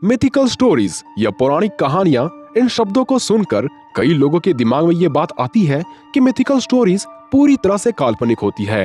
Mythical stories या पौराणिक कहानियां, इन शब्दों को सुनकर कई लोगों के दिमाग में ये बात आती है कि मिथिकल स्टोरीज पूरी तरह से काल्पनिक होती है।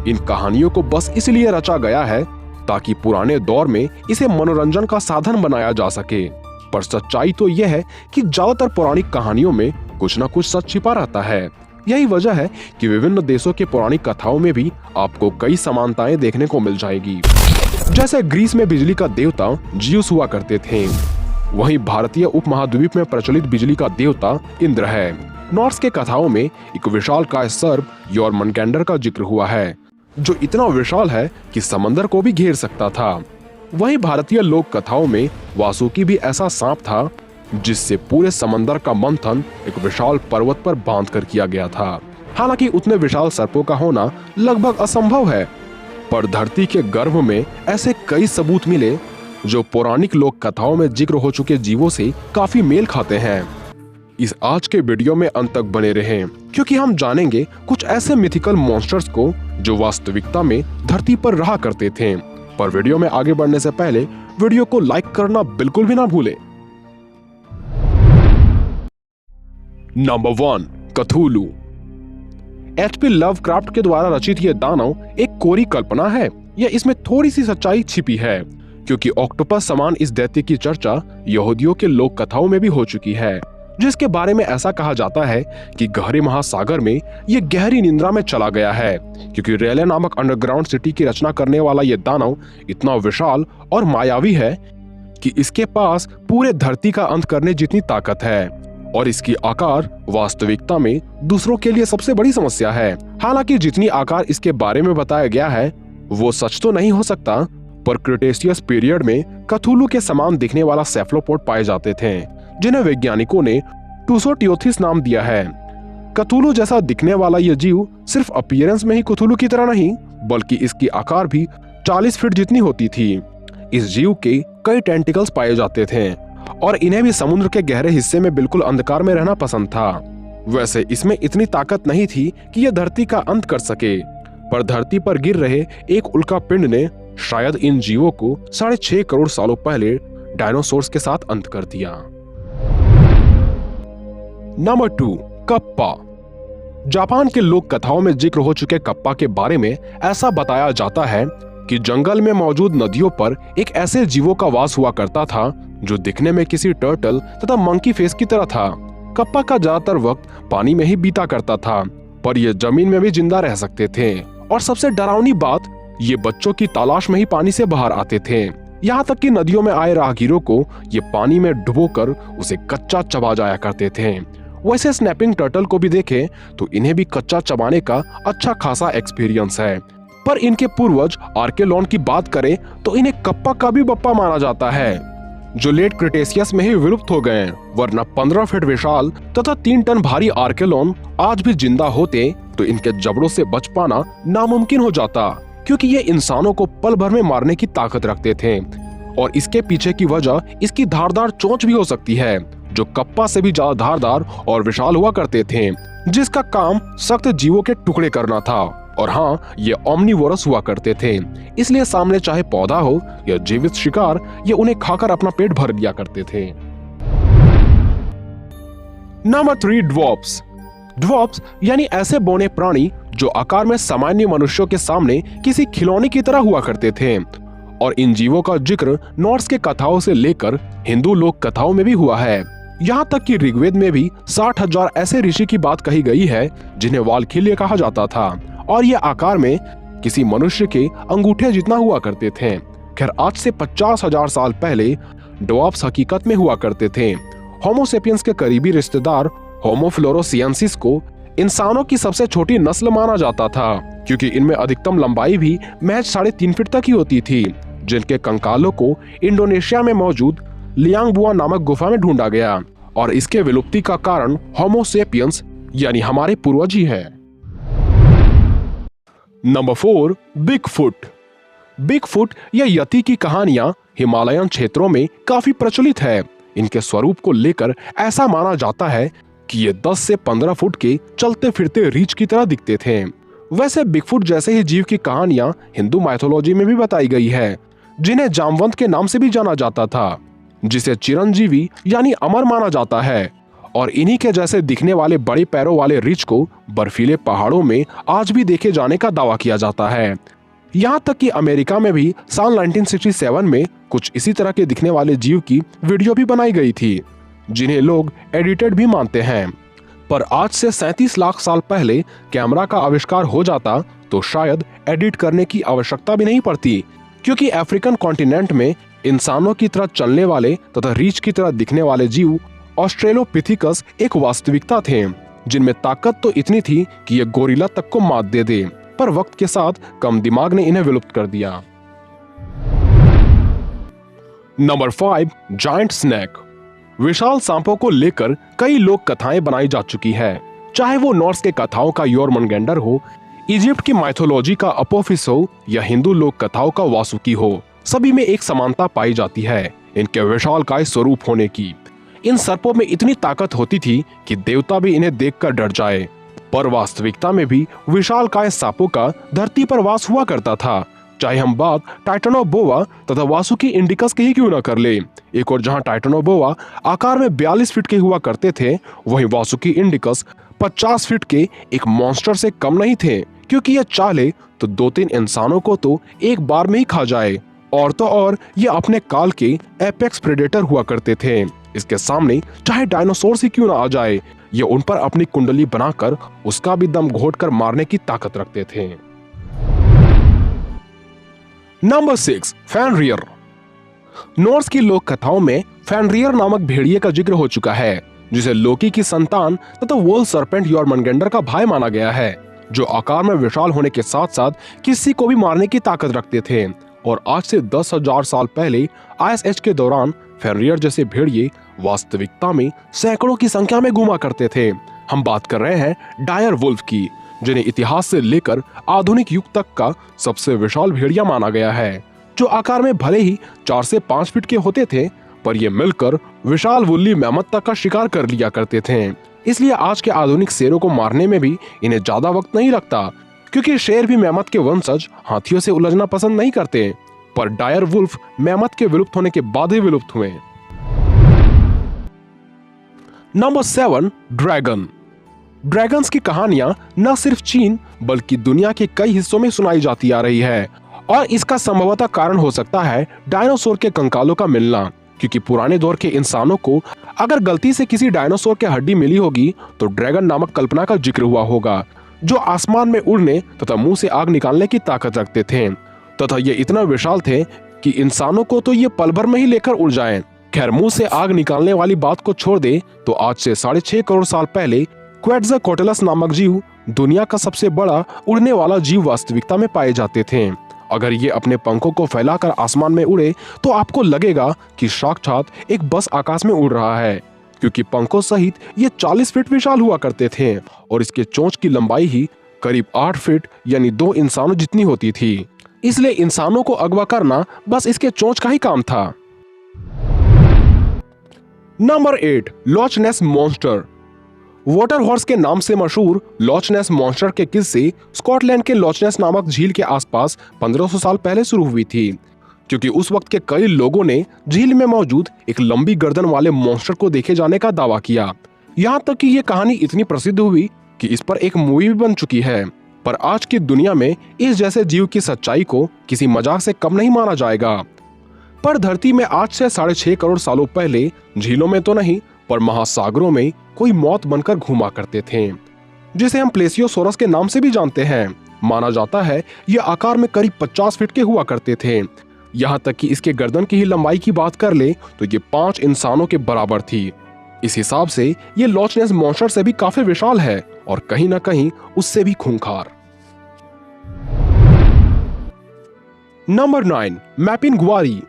इन कहानियों को बस इसलिए रचा गया है ताकि पुराने दौर में इसे मनोरंजन का साधन बनाया जा सके। पर सच्चाई तो यह है कि ज्यादातर पौराणिक कहानियों में कुछ न कुछ सच छिपा रहता है। यही वजह है कि विभिन्न देशों के पौराणिक कथाओं में भी आपको कई समानताएं देखने को मिल जाएगी। जैसे ग्रीस में बिजली का देवता जियूस हुआ करते थे, वहीं भारतीय उपमहाद्वीप में प्रचलित बिजली का देवता इंद्र है। नॉर्स के कथाओं में एक विशालकाय सर्प योरमनगैंडर का जिक्र हुआ है, जो इतना विशाल है कि समंदर को भी घेर सकता था। वहीं भारतीय लोक कथाओं में वासुकी भी ऐसा सांप था जिससे पूरे समंदर का मंथन एक विशाल पर्वत पर बांधकर किया गया था। हालांकि उतने विशाल सर्पों का होना लगभग असंभव है, पर धरती के गर्भ में ऐसे कई सबूत मिले जो पौराणिक लोक कथाओं में जिक्र हो चुके जीवों से काफी मेल खाते हैं। इस आज के वीडियो में अंत तक बने रहें, क्योंकि हम जानेंगे कुछ ऐसे मिथिकल मॉन्स्टर्स को जो वास्तविकता में धरती पर रहा करते थे। पर वीडियो में आगे बढ़ने से पहले वीडियो को लाइक करना बिल्कुल भी ना भूलें। नंबर 1, कथूलू। H.P. लवक्राफ्ट के द्वारा रचित यह दानव एक कोरी कल्पना है, या इसमें थोड़ी सी सच्चाई छिपी है, क्योंकि ऑक्टोपस समान इस दैत्य की चर्चा यहूदियों के लोक कथाओं में भी हो चुकी है, जिसके बारे में ऐसा कहा जाता है कि गहरे महासागर में ये गहरी निंद्रा में चला गया है, क्योंकि रेले नामक अंडरग्राउंड सिटी की रचना करने वाला ये दानव इतना विशाल और मायावी है कि इसके पास पूरे धरती का अंत करने जितनी ताकत है, और इसकी आकार वास्तविकता में दूसरों के लिए सबसे बड़ी समस्या है। हालांकि जितनी आकार इसके बारे में बताया गया है वो सच तो नहीं हो सकता, पर क्रिटेशियस पीरियड में कथूलू के समान दिखने वाला सेफलोपोड पाए जाते थे, जिन्हें वैज्ञानिकों ने टूसोटियोथिस नाम दिया है। कथूलू जैसा दिखने वाला यह जीव सिर्फ अपीयरेंस में ही कथूलू की तरह नहीं, बल्कि इसकी आकार भी 40 फीट जितनी होती थी। इस जीव के कई टेंटिकल्स पाए जाते थे और इन्हें भी समुद्र के गहरे हिस्से में बिल्कुल अंधकार में रहना पसंद था। वैसे इसमें इतनी ताकत नहीं थी कि यह धरती का अंत कर सके, पर धरती पर गिर रहे एक उल्का पिंड ने शायद इन जीवों को 6.5 करोड़ सालों पहले डायनासोर्स के साथ अंत कर दिया। Number 2, kappa. जापान के लोक कथाओं में जिक्र हो चुके कप्पा के बारे में ऐसा बताया जाता है कि जंगल में मौजूद नदियों पर एक ऐसे जीवों का वास हुआ करता था जो दिखने में किसी टर्टल तथा मंकी फेस की तरह था। कप्पा का ज्यादातर वक्त पानी में ही बीता करता था, पर यह जमीन में भी जिंदा रह सकते थे, और सबसे डरावनी बात, ये बच्चों की तलाश में ही पानी से बाहर आते थे। यहाँ तक कि नदियों में आए राहगीरों को ये पानी में डुबोकर उसे कच्चा चबा जाया करते थे। वैसे स्नैपिंग टर्टल को भी देखें तो इन्हें भी कच्चा चबाने का अच्छा खासा एक्सपीरियंस है, पर इनके पूर्वज आर्केलॉन की बात करें तो इन्हें कप्पा का भी बप्पा माना जाता है, जो लेट क्रिटेशियस में ही विलुप्त हो गए। वरना 15 फीट विशाल तथा 3 टन भारी आर्केलॉन आज भी जिंदा होते तो इनके जबड़ों से बच पाना नामुमकिन हो जाता, क्योंकि ये इंसानों को पल भर में मारने की ताकत रखते थे। और इसके पीछे की वजह इसकी धारदार चोंच भी हो सकती है, जो कप्पा से भी ज्यादा धारदार और विशाल हुआ करते थे, जिसका काम सख्त जीवों के टुकड़े करना था। और हाँ, ये ओमनिवोरस हुआ करते थे, इसलिए सामने चाहे पौधा हो या जीवित शिकार, ये उन्हें खाकर अपना पेट भर लिया करते थे। Number 3, dwarfs. ड्वार्फ्स यानी ऐसे बौने प्राणी जो आकार में सामान्य मनुष्यों के सामने किसी खिलौने की तरह हुआ करते थे, और इन जीवों का जिक्र नॉर्स के कथाओं से लेकर हिंदू लोक कथाओं में भी हुआ है। यहाँ तक कि ऋग्वेद में भी 60,000 ऐसे ऋषि की बात कही गई है जिन्हें वाल्खिल्य कहा जाता था, और ये आकार में किसी मनुष्य के अंगूठे जितना हुआ करते थे। खैर, आज से 50,000 साल पहले ड्वार्फ्स हकीकत में हुआ करते थे। होमोसेपियंस के करीबी रिश्तेदार होमो फ्लोरोसियंसिस को इंसानों की सबसे छोटी नस्ल माना जाता था, क्योंकि इनमें अधिकतम लंबाई भी महज 3.5 फीट तक ही होती थी, जिनके कंकालों को इंडोनेशिया में मौजूद लियांगबुआ नामक गुफा में ढूंढा गया, और इसके विलुप्ति का कारण होमोसेपियंस यानी हमारे पूर्वज ही है। Number 4, Bigfoot. बिगफुट या यति की कहानियां हिमालयन क्षेत्रों में काफी प्रचलित है। इनके स्वरूप को लेकर ऐसा माना जाता है कि ये 10 से 15 फुट के चलते फिरते रीछ की तरह दिखते थे। वैसे बिगफुट जैसे ही जीव की कहानियां हिंदू माइथोलॉजी में भी बताई गई है, जिन्हें जामवंत के नाम से भी जाना जाता था, जिसे चिरंजीवी यानी अमर माना जाता है। और इन्हीं के जैसे दिखने वाले बड़े पैरों वाले रीछ को बर्फीले पहाड़ों में आज भी देखे जाने का दावा किया जाता है। यहाँ तक कि अमेरिका में भी साल 1967 में कुछ इसी तरह के दिखने वाले जीव की वीडियो भी बनाई गई थी, जिन्हें लोग एडिटेड भी मानते हैं। पर आज से 37 लाख साल पहले कैमरा का आविष्कार हो जाता तो शायद एडिट करने की आवश्यकता भी नहीं पड़ती, क्योंकि अफ्रीकन कॉन्टिनेंट में इंसानों की तरह चलने वाले तथा रीछ की तरह दिखने वाले जीव ऑस्ट्रेलोपिथिकस एक वास्तविकता थे, जिनमें ताकत तो इतनी थी कि ये गोरिल्ला तक को मात दे दे, पर वक्त के साथ कम दिमाग ने इन्हें विलुप्त कर दिया। Number 5, giant snake. विशाल सांपों को लेकर कई लोक कथाएं बनाई जा चुकी है, चाहे वो नॉर्स के कथाओं का योरमंगेंडर हो, इजिप्ट की माइथोलॉजी का अपोफिस हो या हिंदू लोक कथाओं का वासुकी हो, सभी में एक समानता पाई जाती है इनके विशालकाय स्वरूप होने की। इन सर्पों में इतनी ताकत होती थी कि देवता भी इन्हें देखकर डर जाए। पर वास्तविकता में भी विशालकाय सांपों का धरती पर वास हुआ करता था, चाहे हम बात टाइटनोबोआ तथा वासुकी इंडिकस की ही क्यों न कर ले। एक और जहां टाइटनोबोआ आकार में 42 फीट के हुआ करते थे, वहीं वासुकी इंडिकस 50 फीट के एक मॉन्स्टर से कम नहीं थे, क्योंकि ये चाले तो 2-3 इंसानों को तो एक बार में ही खा जाए। और तो और ये अपने काल के एपेक्स प्रेडेटर हुआ करते थे। इसके सामने चाहे डायनासोर ही क्यों न आ जाए, ये उन पर अपनी कुंडली बनाकर उसका भी दम घोटकर मारने की ताकत रखते थे। नंबर 6, फेनरियर। नॉर्स की लोक कथाओं में फेनरियर नामक भेड़िए का जिक्र हो चुका है, जिसे लोकी की संतान तथा वोल सर्पेंट योरमंगेंडर का भाई माना गया है, जो आकार में विशाल होने के साथ साथ किसी को भी मारने की ताकत रखते थे। और आज से 10,000 साल पहले आइस एज के दौरान फेनरियर जैसे भेड़िए वास्तविकता में सैकड़ों की संख्या में घूमा करते थे। हम बात कर रहे हैं डायर वुल्फ की, जिन्हें इतिहास से लेकर आधुनिक युग तक का सबसे विशाल भेड़िया माना गया है, जो आकार में भले ही 4 से 5 फीट के होते थे, पर ये मिलकर विशाल वुल्ली मैमथ तक का शिकार कर लिया करते थे। इसलिए आज के आधुनिक शेरों को मारने में भी इन्हें ज्यादा वक्त नहीं लगता, क्योंकि शेर भी मैमथ के वंशज हाथियों से उलझना पसंद नहीं करते। पर डायर वुल्फ मैमथ के विलुप्त होने के बाद ही विलुप्त हुए। Number 7, dragon. ड्रैगन्स की कहानियां न सिर्फ चीन बल्कि दुनिया के कई हिस्सों में सुनाई जाती आ रही है, और इसका संभवतः कारण हो सकता है डायनासोर के कंकालों का मिलना, क्योंकि पुराने दौर के इंसानों को अगर गलती से किसी डायनासोर की हड्डी मिली होगी तो ड्रैगन नामक कल्पना का जिक्र हुआ होगा, जो आसमान में उड़ने तथा मुंह से आग निकालने की ताकत रखते थे, तथा ये इतना विशाल थे कि इंसानों को तो ये पल भर में ही लेकर उड़ जाएं। खैर, मुंह से आग निकालने वाली बात को छोड़ दे तो आज से 6.5 करोड़ साल पहले क्वेट्ज़लकोटलस नामक जीव दुनिया का सबसे बड़ा उड़ने वाला जीव वास्तविकता में पाए जाते थे। अगर ये अपने पंखों को फैलाकर आसमान में उड़े तो आपको लगेगा कि साक्षात एक बस आकाश में उड़ रहा है, क्योंकि पंखों सहित ये 40 फीट विशाल हुआ करते थे और इसके चोंच की लंबाई ही करीब 8 फीट यानी 2 इंसानों जितनी होती थी। इसलिए इंसानों को अगवा करना बस इसके चोंच का ही काम था। नंबर 8, लॉच नेस मॉन्स्टर। वाटर हॉर्स के नाम से मशहूर लॉच नेस मॉन्स्टर के किस्से स्कॉटलैंड के लॉच नेस नामक झील के आसपास 1500 साल पहले शुरू हुई थी, क्योंकि उस वक्त के कई लोगों ने झील में मौजूद एक लंबी गर्दन वाले मॉन्स्टर को देखे जाने का दावा किया। यहाँ तक कि ये कहानी इतनी प्रसिद्ध हुई कि इस पर एक मूवी भी बन चुकी है। पर आज की दुनिया में इस जैसे जीव की सच्चाई को किसी मजाक से कम नहीं माना जाएगा। पर धरती में आज से 6.5 करोड़ सालों पहले झीलों में तो नहीं पर महासागरों में कोई मौत बनकर घूमा करते थे, जिसे हम प्लेसियोसोरस के नाम से भी जानते हैं। माना जाता है ये आकार में करीब 50 फीट के हुआ करते थे। यहाँ तक कि इसके गर्दन की ही लंबाई की बात कर ले तो ये 5 इंसानों के बराबर थी। इस हिसाब से ये लॉच नेस मॉन्स्टर से भी काफी विशाल है और कहीं ना कहीं उससे भी खूंखार। नंबर 9, मैपिंगुआरी।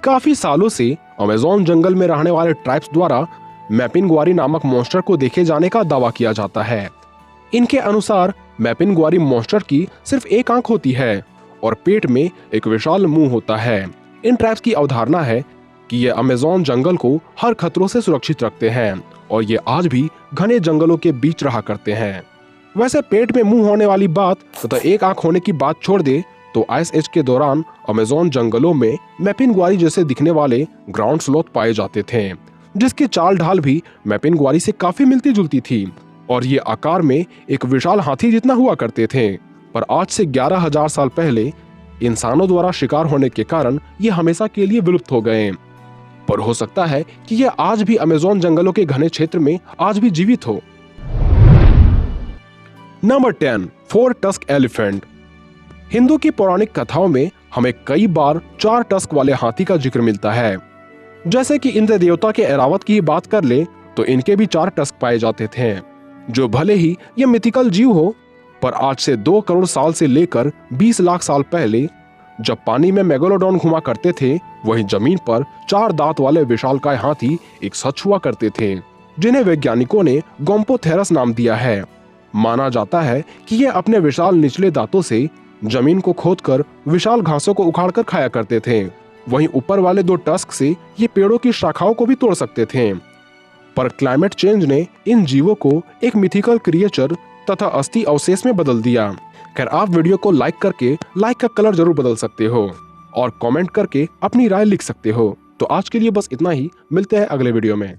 काफी सालों से अमेज़न जंगल में रहने वाले ट्राइब्स द्वारा मैपिंगुआरी नामक मॉन्स्टर को देखे जाने का दावा किया जाता है। इनके अनुसार मैपिंगुआरी मॉन्स्टर की सिर्फ एक आंख होती है और पेट में एक विशाल मुंह होता है। इन ट्राइब्स की अवधारणा है कि ये अमेज़न जंगल को हर खतरों से सुरक्षित रखते हैं और ये आज भी घने जंगलों के बीच रहा करते हैं। वैसे पेट में मुंह होने वाली बात तथा एक आंख होने की बात छोड़ दे तो आइस एज के दौरान अमेज़न जंगलों में मैपिंगुआरी जैसे दिखने वाले ग्राउंड स्लॉथ पाए जाते थे, जिसकी चाल ढाल भी मैपिंगुआरी से काफी मिलती जुलती थी और ये आकार में एक विशाल हाथी जितना हुआ करते थे। पर आज से 11,000 साल पहले इंसानों द्वारा शिकार होने के कारण ये हमेशा के लिए विलुप्त हो गए। पर हो सकता है कि ये आज भी अमेज़न जंगलों के घने क्षेत्र में आज भी जीवित हो। Number 10, 4 tusk elephant. हिंदू की पौराणिक कथाओं में हमें कई बार 4 टस्क वाले हाथी का जिक्र मिलता है। जैसे कि इंद्र देवता के ऐरावत की बात कर ले तो इनके भी 4 टस्क पाए जाते थे, जो भले ही ये मिथिकल जीव हो, पर आज से 2 करोड़ साल से लेकर 20 लाख साल पहले जब पानी में मेगालोडॉन घुमा करते थे, वहीं जमीन पर 4 दांत वाले विशालकाय हाथी एक सच हुआ करते थे, जिन्हें वैज्ञानिकों ने गोम्पोथेरस नाम दिया है। माना जाता है कि ये अपने विशाल निचले दांतों से जमीन को खोदकर विशाल घासों को उखाड़कर खाया करते थे। वहीं ऊपर वाले 2 टस्क से ये पेड़ों की शाखाओं को भी तोड़ सकते थे। पर क्लाइमेट चेंज ने इन जीवों को एक मिथिकल क्रिएचर तथा अस्थि अवशेष में बदल दिया। खैर, आप वीडियो को लाइक करके लाइक का कलर जरूर बदल सकते हो और कमेंट करके अपनी राय लिख सकते हो। तो आज के लिए बस इतना ही, मिलते हैं अगले वीडियो में।